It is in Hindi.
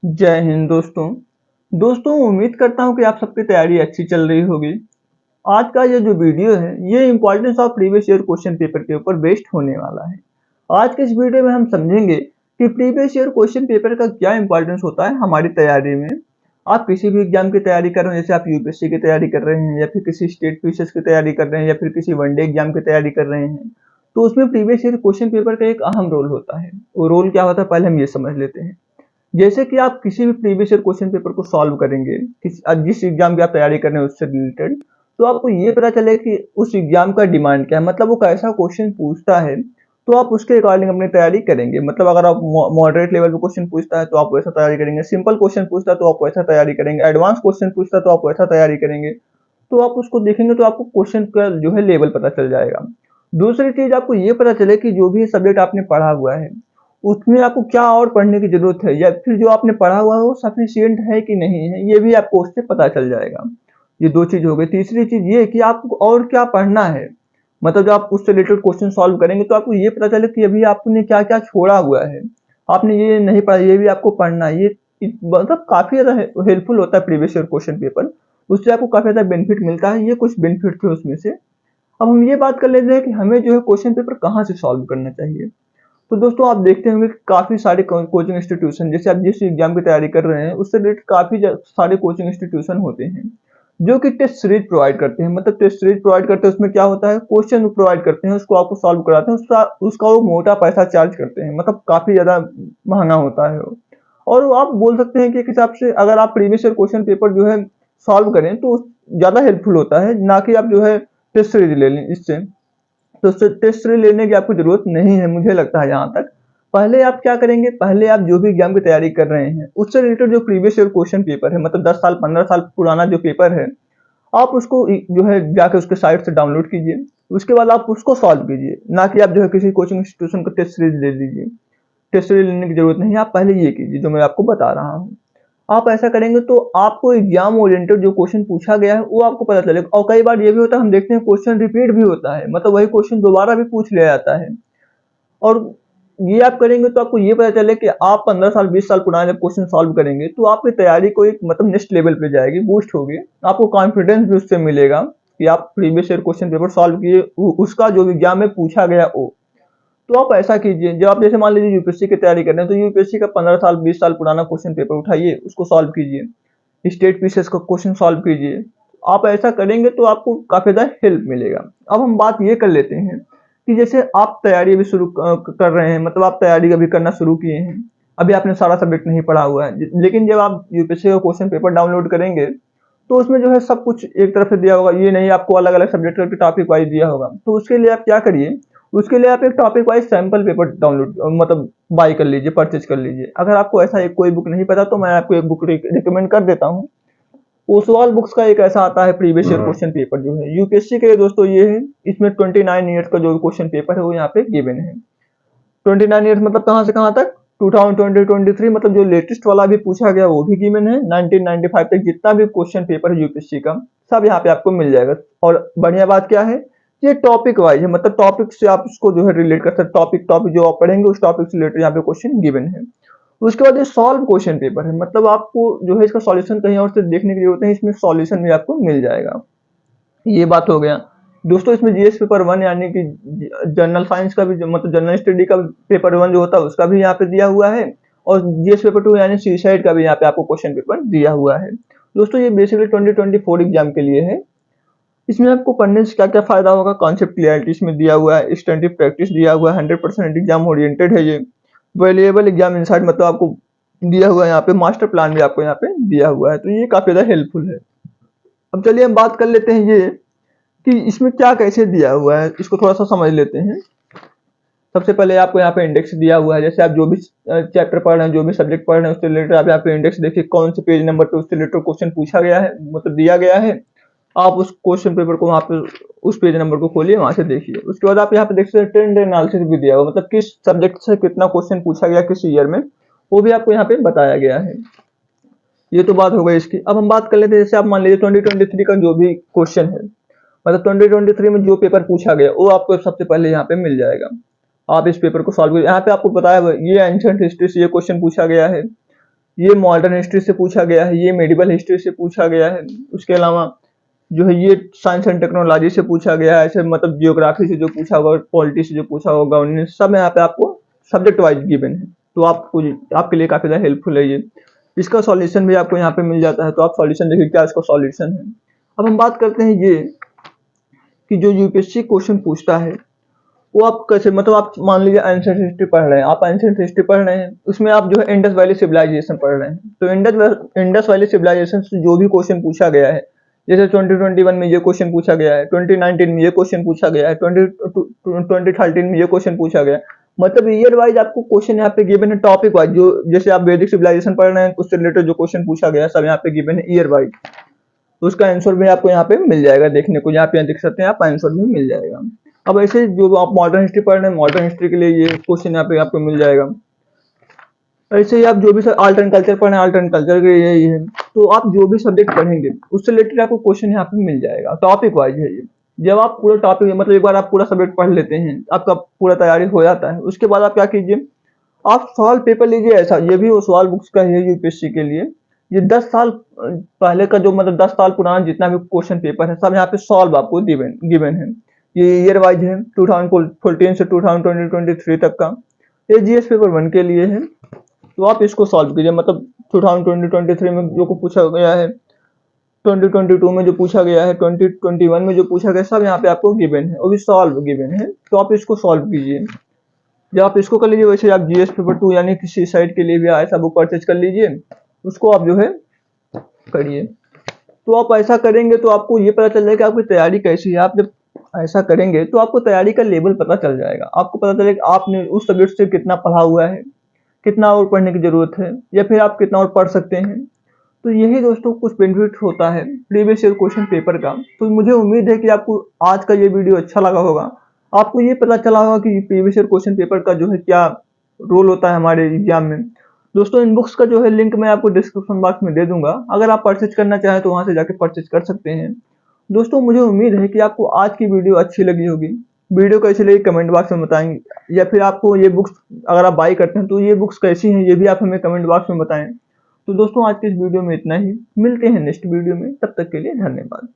जय हिंद दोस्तों उम्मीद करता हूँ कि आप सबकी तैयारी अच्छी चल रही होगी। आज का ये जो वीडियो है ये importance of previous year question paper के ऊपर बेस्ड होने वाला है। आज के इस वीडियो में हम समझेंगे कि प्रीवियस ईयर क्वेश्चन पेपर का क्या इंपॉर्टेंस होता है हमारी तैयारी में। आप किसी भी एग्जाम की तैयारी कर रहे हैं, जैसे आप यूपीएससी की तैयारी कर रहे हैं या फिर किसी स्टेट पीसीएस की तैयारी कर रहे हैं या फिर किसी वनडे एग्जाम की तैयारी कर रहे हैं, तो उसमें प्रीवियस ईयर क्वेश्चन पेपर का एक अहम रोल होता है। वो रोल क्या होता है पहले हम ये समझ लेते हैं। जैसे कि आप किसी भी प्रीवियस ईयर क्वेश्चन पेपर को सॉल्व करेंगे, जिस एग्जाम की आप तैयारी कर रहे हैं उससे रिलेटेड, तो आपको ये पता चले कि उस एग्जाम का डिमांड क्या है, मतलब वो कैसा क्वेश्चन पूछता है, तो आप उसके अकॉर्डिंग अपनी तैयारी करेंगे। मतलब अगर आप मॉडरेट लेवल पे क्वेश्चन पूछता है तो आप वैसा तैयारी करेंगे, सिंपल क्वेश्चन पूछता है तो आप वैसा तैयारी करेंगे, एडवांस क्वेश्चन पूछता है तो आप वैसा तैयारी करेंगे। तो आप उसको देखेंगे तो आपको क्वेश्चन का जो है लेवल पता चल जाएगा। दूसरी चीज आपको ये पता चले कि जो भी सब्जेक्ट आपने पढ़ा हुआ है उसमें आपको क्या और पढ़ने की जरूरत है, या फिर जो आपने पढ़ा हुआ है वो सफिशियंट है कि नहीं है, ये भी आपको उससे पता चल जाएगा। ये दो चीज हो गई। तीसरी चीज ये कि आपको और क्या पढ़ना है, मतलब जब आप उससे रिलेटेड क्वेश्चन सॉल्व करेंगे तो आपको ये पता चले कि अभी आपने क्या क्या छोड़ा हुआ है, आपने ये नहीं पढ़ा, ये भी आपको पढ़ना है। ये मतलब काफी ज्यादा हेल्पफुल होता है प्रीवियस ईयर क्वेश्चन पेपर। उससे आपको काफी ज्यादा बेनिफिट मिलता है। ये कुछ बेनिफिट थे उसमें से। अब हम ये बात कर लेते हैं कि हमें जो है क्वेश्चन पेपर कहाँ से सॉल्व करना चाहिए। तो दोस्तों आप देखते होंगे कि काफी सारे कोचिंग इंस्टीट्यूशन, जैसे आप जिस एग्जाम की तैयारी कर रहे हैं उससे रिलेटेड काफी सारे कोचिंग इंस्टीट्यूशन होते हैं जो कि टेस्ट सीरीज प्रोवाइड करते हैं। मतलब टेस्ट सीरीज प्रोवाइड करते हैं, उसमें क्या होता है, क्वेश्चन प्रोवाइड करते हैं, उसको आपको सॉल्व कराते हैं, उसका उसका वो मोटा पैसा चार्ज करते हैं, मतलब काफी ज्यादा महंगा होता है वो। और वो आप बोल सकते हैं कि एक हिसाब से अगर आप प्रीवियस ईयर क्वेश्चन पेपर जो है सॉल्व करें तो ज्यादा हेल्पफुल होता है, ना कि आप जो है टेस्ट सीरीज ले लें इससे। तो उससे टेस्ट सीरीज लेने की आपको जरूरत नहीं है मुझे लगता है जहां तक। पहले आप क्या करेंगे, पहले आप जो भी एग्जाम की तैयारी कर रहे हैं उससे रिलेटेड जो प्रीवियस ईयर क्वेश्चन पेपर है, मतलब 10 साल 15 साल पुराना जो पेपर है, आप उसको जो है जाके उसके साइट से डाउनलोड कीजिए। उसके बाद आप उसको सॉल्व कीजिए, ना कि आप जो है किसी कोचिंग इंस्टीट्यूशन का टेस्ट सीरीज ले लीजिए। टेस्ट सीरीज लेने की जरूरत नहीं है, आप पहले ये कीजिए जो मैं आपको बता रहा हूँ। आप ऐसा करेंगे तो आपको एग्जाम ओरिएंटेड जो क्वेश्चन पूछा गया है वो आपको पता चलेगा। और कई बार ये भी होता है, हम देखते हैं क्वेश्चन रिपीट भी होता है, मतलब वही क्वेश्चन दोबारा भी पूछ लिया जाता है। और ये आप करेंगे तो आपको ये पता चले कि आप 15 साल 20 साल पुराने जब क्वेश्चन सॉल्व करेंगे तो आपकी तैयारी को एक मतलब नेक्स्ट लेवल पे जाएगी, बूस्ट होगी। आपको कॉन्फिडेंस भी उससे मिलेगा कि आप previous year question paper solve किए, उसका जो एग्जाम में पूछा गया वो। तो आप ऐसा कीजिए, जब आप जैसे मान लीजिए यूपीएससी की तैयारी कर रहे हैं तो यूपीएससी का 15 साल 20 साल पुराना क्वेश्चन पेपर उठाइए, उसको सॉल्व कीजिए। स्टेट पीसीएस का क्वेश्चन सॉल्व कीजिए। आप ऐसा करेंगे तो आपको काफी ज्यादा हेल्प मिलेगा। अब हम बात ये कर लेते हैं कि जैसे आप तैयारी अभी शुरू कर रहे हैं, मतलब आप तैयारी अभी करना शुरू किए हैं, अभी आपने सारा सब्जेक्ट नहीं पढ़ा हुआ है, लेकिन जब आप यूपीएससी का क्वेश्चन पेपर डाउनलोड करेंगे तो उसमें जो है सब कुछ एक तरफ से दिया होगा, ये नहीं आपको अलग अलग सब्जेक्ट के टॉपिक वाइज दिया होगा। तो उसके लिए आप क्या करिए, उसके लिए आप एक topic wise sample paper download मतलब बाय कर लीजिए, परचेज कर लीजिए। अगर आपको ऐसा एक कोई बुक नहीं पता तो मैं आपको एक बुक रिकमेंड कर देता हूँ। ओसवाल बुक्स का एक ऐसा आता है प्रीवियस ईयर क्वेश्चन पेपर जो है यूपीएससी के लिए दोस्तों, ये है। इसमें 29 ईयर्स का जो क्वेश्चन पेपर है वो यहाँ पे गिवन है। 29 ईयर्स मतलब कहाँ से कहाँ तक, 2020-23, मतलब जो लेटेस्ट वाला भी पूछा गया वो भी गिवन है। 1995 तक जितना भी क्वेश्चन पेपर है यूपीएससी का सब यहाँ पे आपको मिल जाएगा। और बढ़िया बात क्या है, ये टॉपिक वाइज है, मतलब टॉपिक से आप इसको जो है रिलेट कर सकते, टॉपिक टॉपिक जो आप पढ़ेंगे उस टॉपिक से रिलेटेड यहाँ पे क्वेश्चन गिवन है। उसके बाद ये सॉल्व क्वेश्चन पेपर है, मतलब आपको जो है इसका सॉल्यूशन कहीं और से देखने की जरूरत नहीं, इसमें सॉल्यूशन भी आपको मिल जाएगा। ये बात हो गया दोस्तों। इसमें जीएस पेपर 1 यानी कि जनरल साइंस का भी मतलब जनरल स्टडी का पेपर 1 जो होता है उसका भी यहाँ पे दिया हुआ है। और जीएस पेपर 2 यानी सुसाइड का भी यहाँ पे आपको क्वेश्चन पेपर दिया हुआ है। दोस्तों ये बेसिकली 2024 एग्जाम के लिए है। इसमें आपको पढ़ने से क्या क्या फायदा होगा, कॉन्सेप्ट क्लियरिटी इसमें दिया हुआ है, एक्सटेंटिव प्रैक्टिस दिया हुआ है, 100% एग्जाम ओरिएंटेड है ये। वैल्यूएबल एग्जाम इंसाइट मतलब आपको दिया हुआ है यहाँ पे, मास्टर प्लान भी आपको यहाँ पे दिया हुआ है, तो ये काफी ज्यादा हेल्पफुल है। अब चलिए हम बात कर लेते हैं ये कि इसमें क्या कैसे दिया हुआ है, इसको थोड़ा सा समझ लेते हैं। सबसे पहले आपको यहाँ पे इंडेक्स दिया हुआ है, जैसे आप जो भी चैप्टर पढ़ रहे हैं, जो भी सब्जेक्ट पढ़ रहे हैं उससे रिलेटेड आप यहाँ पे इंडेक्स देखिए, कौन से पेज नंबर पे उससे रिलेटेड क्वेश्चन पूछा गया है, मतलब दिया गया है। आप उस क्वेश्चन पेपर को वहाँ पे उस पेज नंबर को खोलिए, वहां से देखिए। उसके बाद आप यहाँ पे देख सकते हैं ट्रेंड एनालिसिस भी दिया हुआ, मतलब किस सब्जेक्ट से कितना क्वेश्चन पूछा गया किस ईयर में, वो भी आपको यहाँ पे बताया गया है। ये तो बात हो गई इसकी। अब हम बात कर लेते हैं, जैसे आप मान लीजिए 2023 का जो भी क्वेश्चन है, मतलब 2023 में जो पेपर पूछा गया वो आपको सबसे पहले यहाँ पे मिल जाएगा। आप इस पेपर को सॉल्व करिए। यहाँ पे आपको बताया हुआ है, ये एंशिएंट हिस्ट्री से ये क्वेश्चन पूछा गया है, ये मॉडर्न हिस्ट्री से पूछा गया है, ये मेडिवल हिस्ट्री से पूछा गया है। उसके अलावा जो है ये साइंस एंड टेक्नोलॉजी से पूछा गया है, ऐसे मतलब जियोग्राफी से जो पूछा होगा, पॉलिटी से जो पूछा होगा, गवर्नेंस, सब यहाँ पे आपको सब्जेक्ट वाइज गिवन है। तो आपको आपके लिए काफी ज्यादा हेल्पफुल है ये। इसका सॉल्यूशन भी आपको यहाँ पे मिल जाता है, तो आप सॉल्यूशन देखिए क्या इसका सॉल्यूशन है। अब हम बात करते हैं ये कि जो यूपीएससी क्वेश्चन पूछता है वो आप कैसे, मतलब आप मान लीजिए एंशिएंट हिस्ट्री पढ़ रहे हैं, आप एंशिएंट हिस्ट्री पढ़ रहे हैं, उसमें आप जो है इंडस वैली सिविलाइजेशन पढ़ रहे हैं, तो इंडस वैली सिविलाइजेशन से जो भी क्वेश्चन पूछा गया है, जैसे 2021 में ये क्वेश्चन पूछा गया है, 2019 में ये क्वेश्चन पूछा गया है, 2013 में ये क्वेश्चन पूछा गया है, मतलब ईयर वाइज आपको क्वेश्चन यहाँ पे गिवन है, टॉपिक वाइज, जो जैसे आप वैदिक सिविलाइजेशन पढ़ रहे हैं उससे रिलेटेड जो क्वेश्चन पूछा गया है सब यहाँ पे गिवन है ईयर वाइज। तो उसका आंसर भी आपको यहाँ पे मिल जाएगा, देखने को यहाँ पे देख सकते हैं आप, आंसर भी मिल जाएगा। अब ऐसे जो आप मॉडर्न हिस्ट्री पढ़ रहे हैं, मॉडर्न हिस्ट्री के लिए ये क्वेश्चन यहाँ पे आपको मिल जाएगा। ऐसे ही आप जो भी आर्ट एंड कल्चर पढ़ रहे हैं, आर्ट एंड कल्चर के लिए ये है, तो आप जो भी सब्जेक्ट पढ़ेंगे उससे रिलेटेड आपको क्वेश्चन यहाँ पे मिल जाएगा, टॉपिक वाइज है ये। जब आप पूरा टॉपिक, मतलब एक बार आप पूरा सब्जेक्ट पढ़ लेते हैं, आपका पूरा तैयारी हो जाता है, उसके बाद आप क्या कीजिए, आप सवाल पेपर लीजिए ऐसा, ये भी वो सवाल बुक्स का है यूपीएससी के लिए, ये 10 साल पहले का जो, मतलब 10 साल पुराना जितना भी क्वेश्चन पेपर है सब यहाँ पे सॉल्व आपको गिवन है। ये ईयर वाइज है, 2014 से 2023 तक का, ये जीएस पेपर 1 के लिए है। तो आप इसको सॉल्व कीजिए, मतलब 2023 में जो को पूछा गया है, 2022 में जो पूछा गया है, 2021 में जो पूछा गया, सब यहाँ पे आपको गिवन है, वो भी सॉल्व गिवन है। तो आप इसको सॉल्व कीजिए। जब आप इसको कर लीजिए, वैसे आप जीएस पेपर 2 यानी किसी साइड के लिए भी ऐसा बुक परचेज कर लीजिए, उसको आप जो है करिए। तो आप ऐसा करेंगे तो आपको ये पता चल जाएगा कि आपकी तैयारी कैसी है। आप जब ऐसा करेंगे तो आपको तैयारी का लेवल पता चल जाएगा, आपको पता चलेगा आपने उस सब्जेक्ट से कितना पढ़ा हुआ है, कितना और पढ़ने की जरूरत है, या फिर आप कितना और पढ़ सकते हैं। तो यही दोस्तों कुछ बेनिफिट होता है प्रीवियस ईयर क्वेश्चन पेपर का। तो मुझे उम्मीद है कि आपको आज का ये वीडियो अच्छा लगा होगा, आपको ये पता चला होगा कि प्रीवियस ईयर क्वेश्चन पेपर का जो है क्या रोल होता है हमारे एग्जाम में। दोस्तों इन बुक्स का जो है लिंक मैं आपको डिस्क्रिप्शन बॉक्स में दे दूंगा, अगर आप परचेज करना चाहें तो वहां से जाके परचेज कर सकते हैं। दोस्तों मुझे उम्मीद है कि आपको आज की वीडियो अच्छी लगी होगी। वीडियो कैसी लगी कमेंट बॉक्स में बताएंगे, या फिर आपको ये बुक्स अगर आप बाई करते हैं तो ये बुक्स कैसी हैं ये भी आप हमें कमेंट बॉक्स में बताएं। तो दोस्तों आज के इस वीडियो में इतना ही, मिलते हैं नेक्स्ट वीडियो में, तब तक के लिए धन्यवाद।